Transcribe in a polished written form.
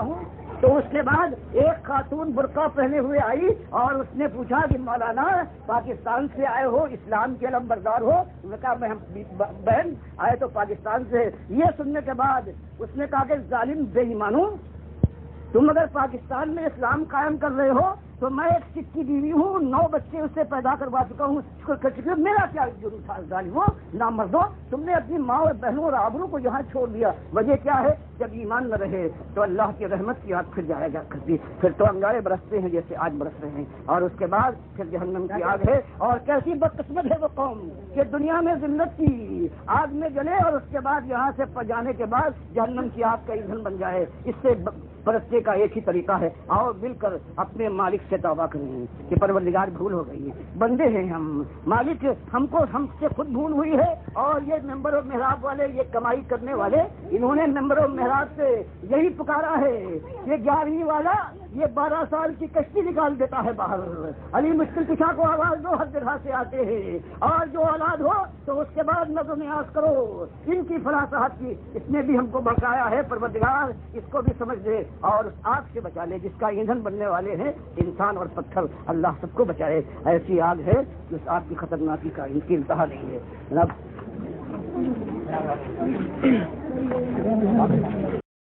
ہوں. تو اس کے بعد ایک خاتون برقع پہنے ہوئے آئی اور اس نے پوچھا کہ مولانا پاکستان سے آئے ہو, اسلام کے علم بردار ہو؟ میں کہا میں بہن آئے تو پاکستان سے. یہ سننے کے بعد اس نے کہا کہ ظالم بے ایمانو, تم اگر پاکستان میں اسلام قائم کر رہے ہو تو میں ایک سکی بیوی ہوں, 9 بچے اس سے پیدا کروا چکا ہوں, میرا کیا جرم تھا؟ ظالمو, نامردو, تم نے اپنی ماں اور بہنوں اور آبرو کو یہاں چھوڑ دیا. وجہ کیا ہے؟ جب ایمان نہ رہے تو اللہ کی رحمت کی آگ پھر جائے گا کرتی, پھر تو انگارے برستے ہیں جیسے آج برس رہے ہیں, اور اس کے بعد پھر جہنم کی آگ ہے. اور کیسی بدقسمت ہے وہ قوم کہ دنیا میں ذلت کی آگ میں جلے اور اس کے بعد یہاں سے جانے کے بعد جہنم کی آگ کا ایندھن بن جائے. اس سے پرستے کا ایک ہی طریقہ ہے, آؤ مل کر اپنے مالک سے توبہ کریں کہ پروردگار بھول ہو گئی, بندے ہیں ہم, مالک ہم سے خود بھول ہوئی ہے. اور یہ ممبر و محراب والے, یہ کمائی کرنے والے, انہوں نے ممبر و محراب سے یہی پکارا ہے کہ 11ویں والا یہ 12 سال کی کشتی نکال دیتا ہے باہر, علی مشکل کشا کو آواز دو, ہر جگہ سے آتے ہیں, اور جو اولاد ہو تو اس کے بعد نظر نیاز کرو ان کی فلاح صحت کی. اس نے بھی ہم کو بڑکایا ہے, پروردگار اس کو بھی سمجھ دے اور اس آگ سے بچا لے جس کا ایندھن بننے والے ہیں انسان اور پتھر. اللہ سب کو بچائے. ایسی آگ ہے کہ اس آگ کی خطرناکی کا ان کی انتہا نہیں ہے.